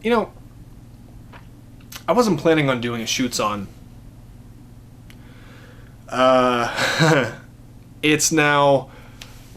You know, I wasn't planning on doing a shoots on. It's now,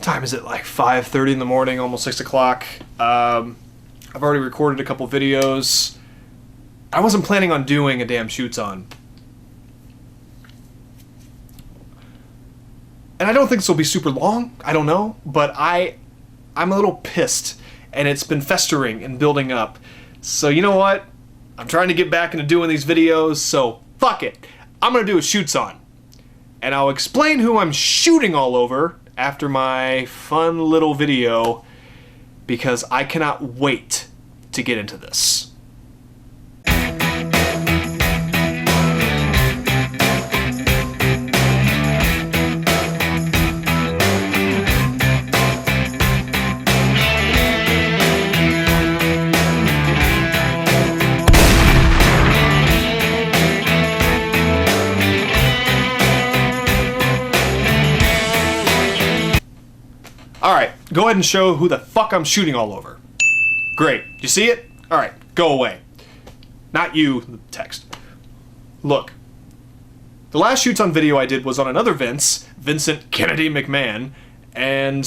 time is it, like 5:30 in the morning, almost 6 o'clock. I've already recorded a couple videos. I wasn't planning on doing a damn shoots on. And I don't think this will be super long, I don't know, but I'm a little pissed, and it's been festering and building up. So you know what? I'm trying to get back into doing these videos, so fuck it. I'm gonna do a shoots on. And I'll explain who I'm shooting all over after my fun little video, because I cannot wait to get into this. Alright, go ahead and show who the fuck I'm shooting all over. Great. You see it? Alright, go away. Not you, the text. Look. The last shoots on video I did was on another Vince, Vincent Kennedy McMahon, and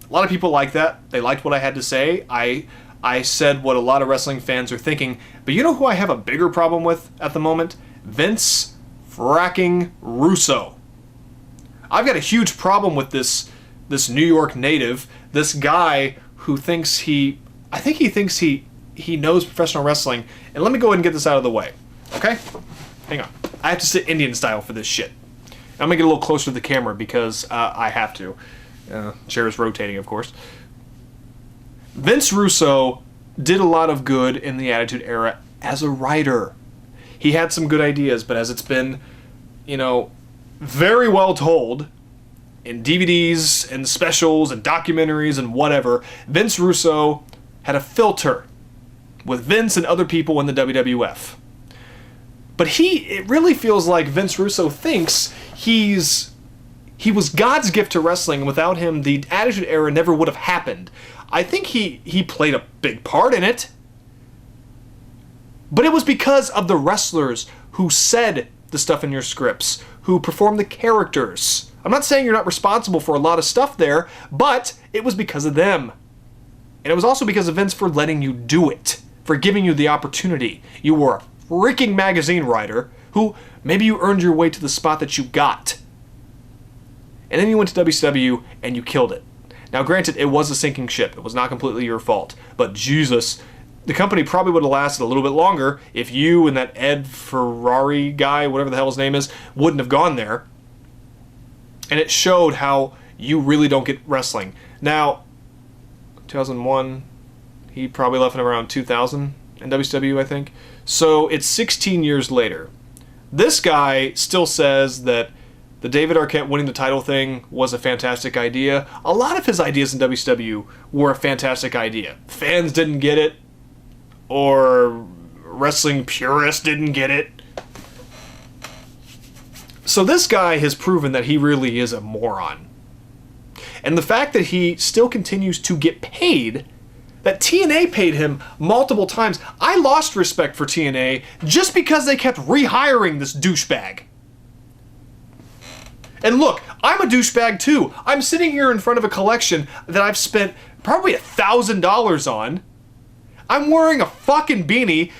a lot of people like that. They liked what I had to say. I said what a lot of wrestling fans are thinking, but you know who I have a bigger problem with at the moment? Vince fracking Russo. I've got a huge problem with this New York native, this guy who thinks he knows professional wrestling. And let me go ahead and get this out of the way, okay? Hang on. I have to sit Indian style for this shit. I'm gonna get a little closer to the camera because I have to. Chair is rotating, of course. Vince Russo did a lot of good in the Attitude Era as a writer. He had some good ideas, but as it's been, you know, very well told, in DVDs and specials and documentaries and whatever, Vince Russo had a filter with Vince and other people in the WWF. But it really feels like Vince Russo thinks he was God's gift to wrestling, and without him, the Attitude Era never would have happened. I think he played a big part in it. But it was because of the wrestlers who said the stuff in your scripts, who performed the characters. I'm not saying you're not responsible for a lot of stuff there, but it was because of them. And it was also because of Vince for letting you do it, for giving you the opportunity. You were a freaking magazine writer who maybe you earned your way to the spot that you got. And then you went to WCW and you killed it. Now granted, it was a sinking ship. It was not completely your fault. But Jesus, the company probably would have lasted a little bit longer if you and that Ed Ferrari guy, whatever the hell his name is, wouldn't have gone there. And it showed how you really don't get wrestling. Now, 2001, he probably left in around 2000 in WCW, I think. So it's 16 years later. This guy still says that the David Arquette winning the title thing was a fantastic idea. A lot of his ideas in WCW were a fantastic idea. Fans didn't get it, or wrestling purists didn't get it. So this guy has proven that he really is a moron. And the fact that he still continues to get paid, that TNA paid him multiple times. I lost respect for TNA just because they kept rehiring this douchebag. And look, I'm a douchebag too. I'm sitting here in front of a collection that I've spent probably $1,000 on. I'm wearing a fucking beanie,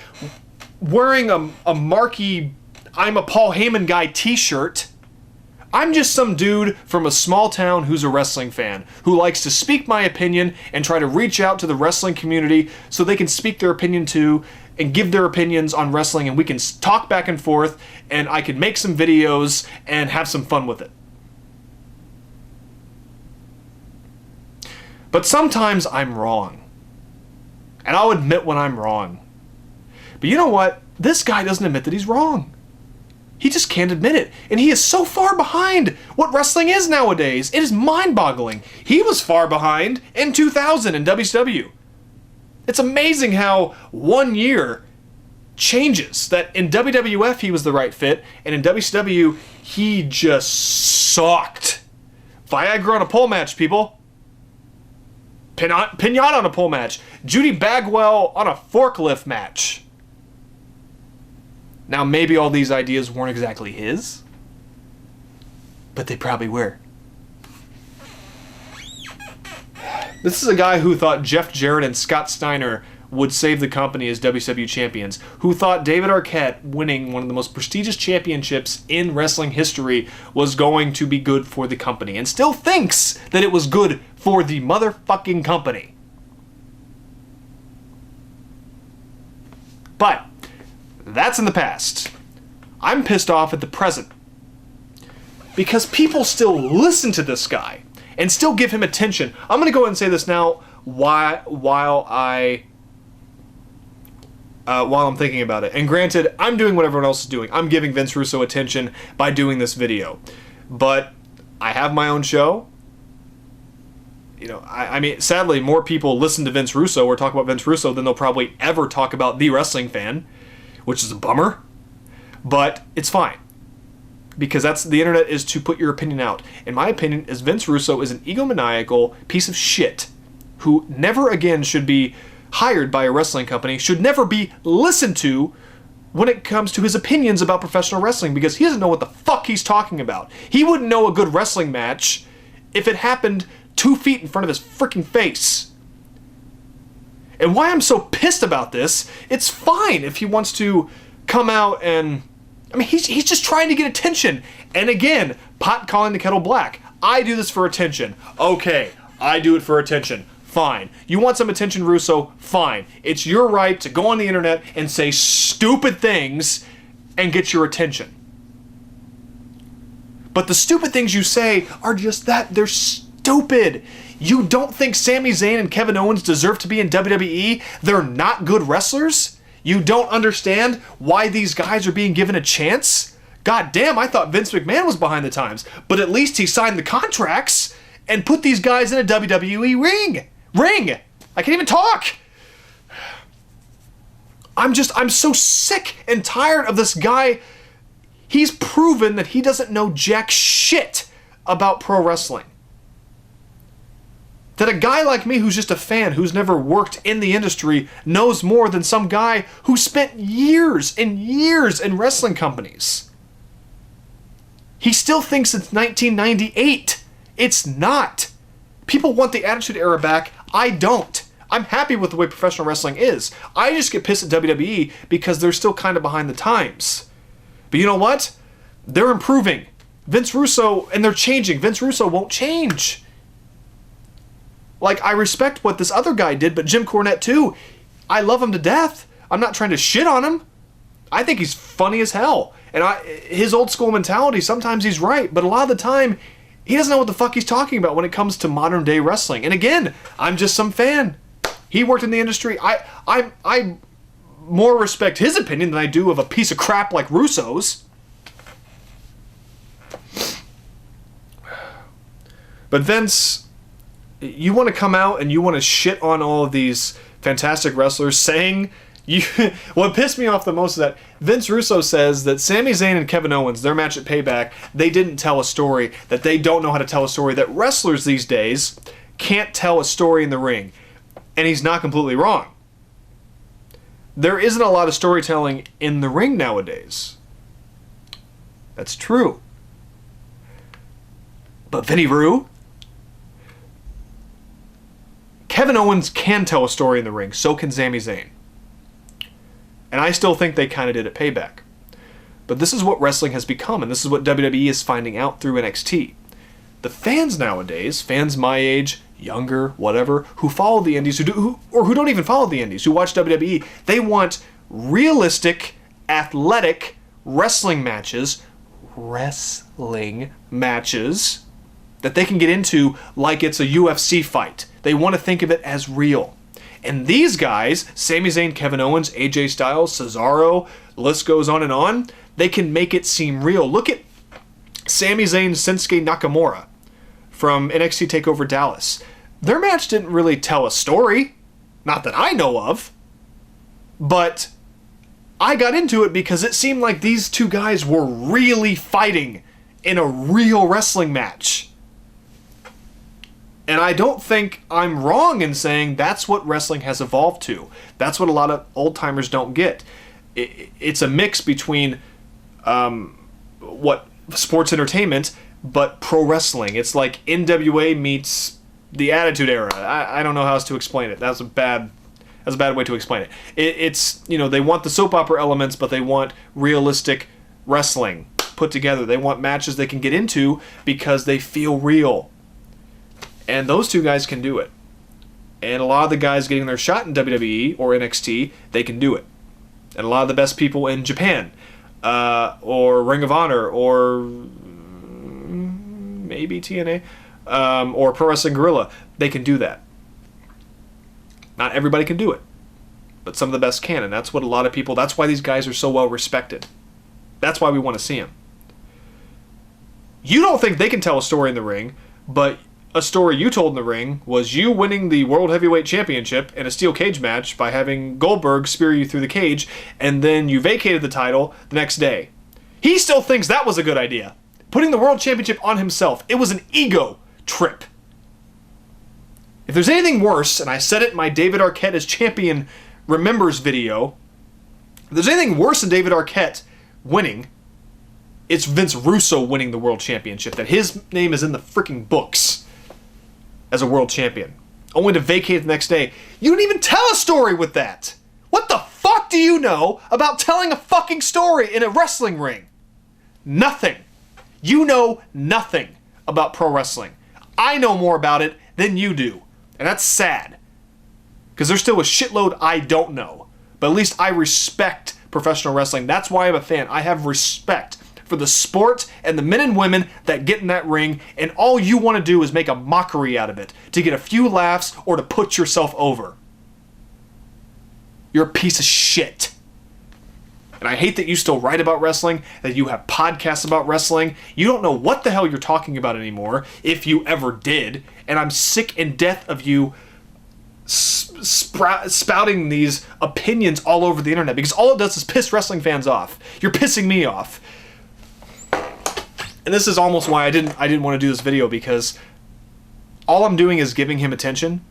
wearing a marquee I'm a Paul Heyman guy t-shirt. I'm just some dude from a small town who's a wrestling fan, who likes to speak my opinion and try to reach out to the wrestling community so they can speak their opinion too and give their opinions on wrestling, and we can talk back and forth, and I can make some videos and have some fun with it. But sometimes I'm wrong. And I'll admit when I'm wrong. But you know what? This guy doesn't admit that he's wrong. He just can't admit it. And he is so far behind what wrestling is nowadays. It is mind-boggling. He was far behind in 2000 in WCW. It's amazing how 1 year changes. That in WWF he was the right fit, and in WCW he just sucked. Viagra on a pole match, people. Pinata on a pole match. Judy Bagwell on a forklift match. Now, maybe all these ideas weren't exactly his, but they probably were. This is a guy who thought Jeff Jarrett and Scott Steiner would save the company as WCW champions, who thought David Arquette winning one of the most prestigious championships in wrestling history was going to be good for the company, and still thinks that it was good for the motherfucking company. But that's in the past. I'm pissed off at the present because people still listen to this guy and still give him attention. I'm going to go ahead and say this now while I'm thinking about it. And granted, I'm doing what everyone else is doing. I'm giving Vince Russo attention by doing this video. But I have my own show. You know, I mean, sadly, more people listen to Vince Russo or talk about Vince Russo than they'll probably ever talk about The Wrestling Fan, which is a bummer. But it's fine, because the internet is to put your opinion out. And my opinion is Vince Russo is an egomaniacal piece of shit who never again should be hired by a wrestling company, should never be listened to when it comes to his opinions about professional wrestling, because he doesn't know what the fuck he's talking about. He wouldn't know a good wrestling match if it happened 2 feet in front of his freaking face. And why I'm so pissed about this, it's fine if he wants to come out and... I mean, he's just trying to get attention. And again, pot calling the kettle black. I do this for attention. Okay, I do it for attention. Fine. You want some attention, Russo? Fine. It's your right to go on the internet and say stupid things and get your attention. But the stupid things you say are just that. They're stupid. You don't think Sami Zayn and Kevin Owens deserve to be in WWE? They're not good wrestlers? You don't understand why these guys are being given a chance? God damn, I thought Vince McMahon was behind the times. But at least he signed the contracts and put these guys in a WWE ring. I can't even talk. I'm so sick and tired of this guy. He's proven that he doesn't know jack shit about pro wrestling. That a guy like me who's just a fan, who's never worked in the industry, knows more than some guy who spent years and years in wrestling companies. He still thinks it's 1998. It's not. People want the Attitude Era back. I don't. I'm happy with the way professional wrestling is. I just get pissed at WWE because they're still kind of behind the times. But you know what? They're improving. Vince Russo, and they're changing. Vince Russo won't change. Like, I respect what this other guy did, but Jim Cornette too. I love him to death. I'm not trying to shit on him. I think he's funny as hell. And his old school mentality, sometimes he's right, but a lot of the time, he doesn't know what the fuck he's talking about when it comes to modern day wrestling. And again, I'm just some fan. He worked in the industry. I more respect his opinion than I do of a piece of crap like Russo's. But Vince, you want to come out and you want to shit on all of these fantastic wrestlers, saying what pissed me off the most is that Vince Russo says that Sami Zayn and Kevin Owens, their match at Payback, they didn't tell a story, that they don't know how to tell a story, that wrestlers these days can't tell a story in the ring. And he's not completely wrong. There isn't a lot of storytelling in the ring nowadays. That's true. But Vinny Roo, Kevin Owens can tell a story in the ring, so can Sami Zayn. And I still think they kind of did at Payback. But this is what wrestling has become, and this is what WWE is finding out through NXT. The fans nowadays, fans my age, younger, whatever, who follow the indies, who don't even follow the indies, who watch WWE, they want realistic, athletic wrestling matches that they can get into like it's a UFC fight. They want to think of it as real. And these guys, Sami Zayn, Kevin Owens, AJ Styles, Cesaro, the list goes on, they can make it seem real. Look at Sami Zayn, Shinsuke Nakamura from NXT TakeOver Dallas. Their match didn't really tell a story. Not that I know of. But I got into it because it seemed like these two guys were really fighting in a real wrestling match. And I don't think I'm wrong in saying that's what wrestling has evolved to. That's what a lot of old-timers don't get. It's a mix between what sports entertainment, but pro wrestling. It's like NWA meets the Attitude Era. I don't know how else to explain it. That's a bad way to explain it. It's, you know, they want the soap opera elements, but they want realistic wrestling put together. They want matches they can get into because they feel real. And those two guys can do it. And a lot of the guys getting their shot in WWE or NXT, they can do it. And a lot of the best people in Japan, or Ring of Honor, or maybe TNA, or Pro Wrestling Guerrilla, they can do that. Not everybody can do it, but some of the best can, and that's what a lot of people, that's why these guys are so well respected. That's why we want to see them. You don't think they can tell a story in the ring, but a story you told in the ring was you winning the World Heavyweight Championship in a steel cage match by having Goldberg spear you through the cage, and then you vacated the title the next day. He still thinks that was a good idea. Putting the World Championship on himself. It was an ego trip. If there's anything worse, and I said it in my David Arquette as Champion Remembers video, if there's anything worse than David Arquette winning, it's Vince Russo winning the World Championship. That his name is in the freaking books as a world champion, only to vacate the next day. You don't even tell a story with that. What the fuck do you know about telling a fucking story in a wrestling ring? Nothing. You know nothing about pro wrestling. I know more about it than you do, and that's sad, because there's still a shitload I don't know, but at least I respect professional wrestling. That's why I'm a fan. I have respect for the sport and the men and women that get in that ring, and all you want to do is make a mockery out of it, to get a few laughs or to put yourself over. You're a piece of shit. And I hate that you still write about wrestling, that you have podcasts about wrestling. You don't know what the hell you're talking about anymore, if you ever did, and I'm sick and death of you spouting these opinions all over the internet, because all it does is piss wrestling fans off. You're pissing me off. And this is almost why I didn't want to do this video, because all I'm doing is giving him attention,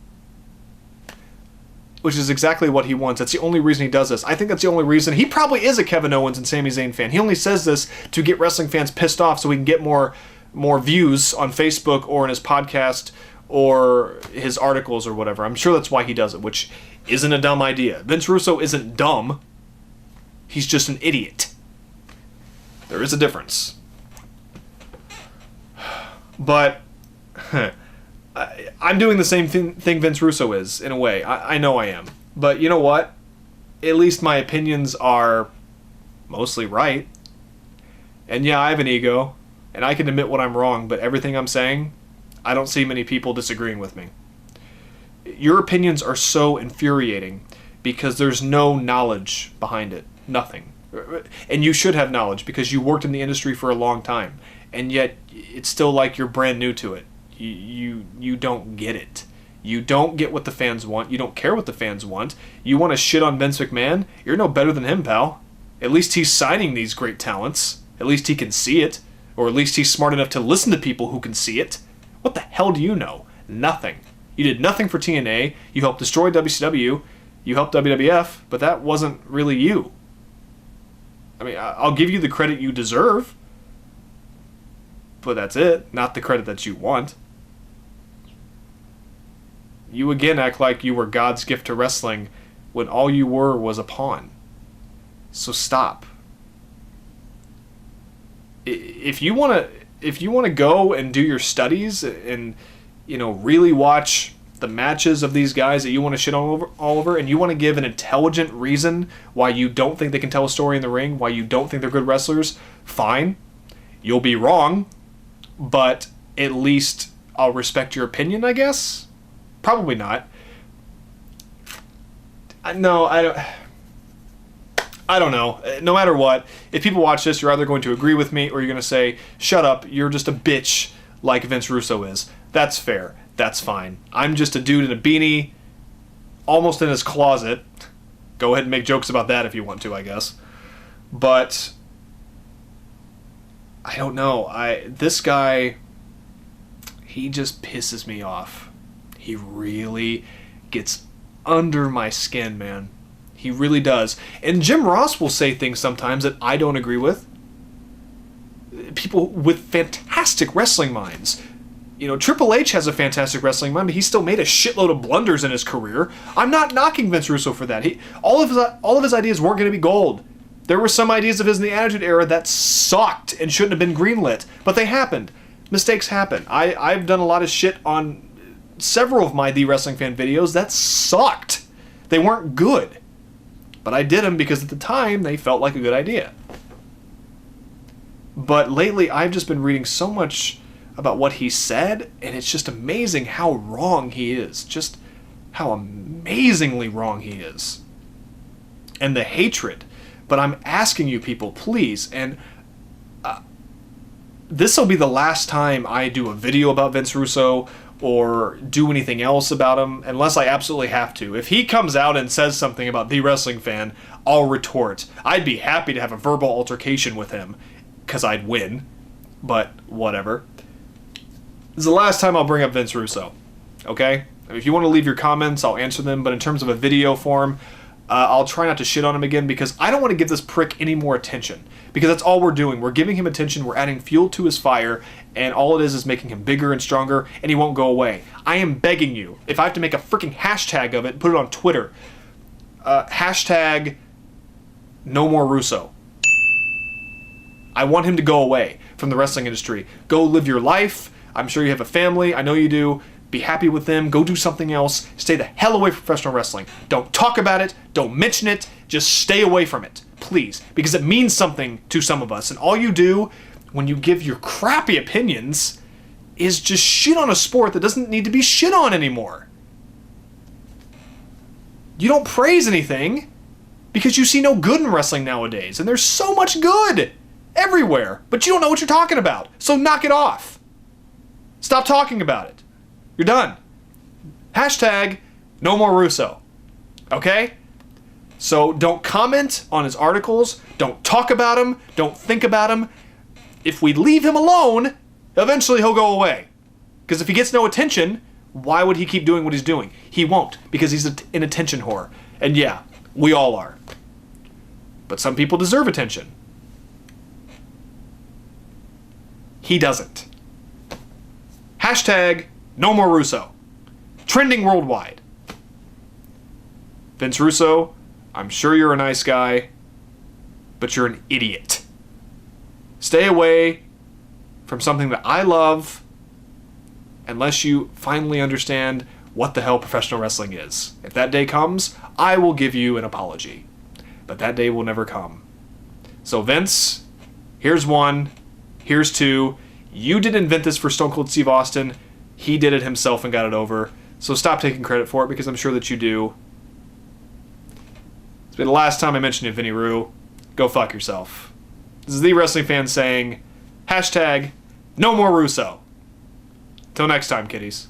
which is exactly what he wants. That's the only reason he does this. I think that's the only reason. He probably is a Kevin Owens and Sami Zayn fan. He only says this to get wrestling fans pissed off so he can get more views on Facebook or in his podcast or his articles or whatever. I'm sure that's why he does it, which isn't a dumb idea. Vince Russo isn't dumb. He's just an idiot. There is a difference. But I'm doing the same thing Vince Russo is, in a way. I know I am. But you know what? At least my opinions are mostly right. And yeah, I have an ego, and I can admit when I'm wrong, but everything I'm saying, I don't see many people disagreeing with me. Your opinions are so infuriating because there's no knowledge behind it. Nothing. And you should have knowledge because you worked in the industry for a long time. And yet, it's still like you're brand new to it. You don't get it. You don't get what the fans want. You don't care what the fans want. You want to shit on Vince McMahon? You're no better than him, pal. At least he's signing these great talents. At least he can see it. Or at least he's smart enough to listen to people who can see it. What the hell do you know? Nothing. You did nothing for TNA. You helped destroy WCW. You helped WWF. But that wasn't really you. I mean, I'll give you the credit you deserve. But that's it, not the credit that you want. You again act like you were God's gift to wrestling when all you were was a pawn. So stop. If you want to go and do your studies and really watch the matches of these guys that you want to shit all over, and you want to give an intelligent reason why you don't think they can tell a story in the ring, why you don't think they're good wrestlers, fine. You'll be wrong. But at least I'll respect your opinion, I guess? Probably not. No, I don't know. No matter what, if people watch this, you're either going to agree with me or you're going to say, shut up, you're just a bitch like Vince Russo is. That's fair. That's fine. I'm just a dude in a beanie, almost in his closet. Go ahead and make jokes about that if you want to, I guess. But I don't know. This guy, he just pisses me off. He really gets under my skin, man. He really does. And Jim Ross will say things sometimes that I don't agree with. People with fantastic wrestling minds. You know, Triple H has a fantastic wrestling mind, but he still made a shitload of blunders in his career. I'm not knocking Vince Russo for that. All of his ideas weren't going to be gold. There were some ideas of his in the Attitude Era that sucked and shouldn't have been greenlit, but they happened. Mistakes happen. I've done a lot of shit on several of my The Wrestling Fan videos that sucked. They weren't good. But I did them because at the time they felt like a good idea. But lately I've just been reading so much about what he said, and it's just amazing how wrong he is. Just how amazingly wrong he is. And the hatred. But I'm asking you people, please, and this will be the last time I do a video about Vince Russo or do anything else about him, unless I absolutely have to. If he comes out and says something about The Wrestling Fan, I'll retort. I'd be happy to have a verbal altercation with him, because I'd win, but whatever. This is the last time I'll bring up Vince Russo, okay? If you want to leave your comments, I'll answer them, but in terms of a video form, I'll try not to shit on him again, because I don't want to give this prick any more attention. Because that's all we're doing. We're giving him attention, we're adding fuel to his fire, and all it is making him bigger and stronger, and he won't go away. I am begging you, if I have to make a freaking hashtag of it, put it on Twitter. Hashtag no more Russo. I want him to go away from the wrestling industry. Go live your life. I'm sure you have a family. I know you do. Be happy with them. Go do something else. Stay the hell away from professional wrestling. Don't talk about it. Don't mention it. Just stay away from it. Please. Because it means something to some of us. And all you do when you give your crappy opinions is just shit on a sport that doesn't need to be shit on anymore. You don't praise anything because you see no good in wrestling nowadays. And there's so much good everywhere. But you don't know what you're talking about. So knock it off. Stop talking about it. You're done. Hashtag no more Russo. Okay? So don't comment on his articles. Don't talk about him. Don't think about him. If we leave him alone, eventually he'll go away. Because if he gets no attention, why would he keep doing what he's doing? He won't, because he's an attention whore. And yeah, we all are. But some people deserve attention. He doesn't. Hashtag no more Russo. Trending worldwide. Vince Russo, I'm sure you're a nice guy, but you're an idiot. Stay away from something that I love unless you finally understand what the hell professional wrestling is. If that day comes, I will give you an apology. But that day will never come. So Vince, here's one, here's two. You didn't invent this for Stone Cold Steve Austin. He did it himself and got it over. So stop taking credit for it, because I'm sure that you do. It's been the last time I mentioned it, Vinny Roo. Go fuck yourself. This is The Wrestling Fan saying, hashtag no more Russo. Till next time, kiddies.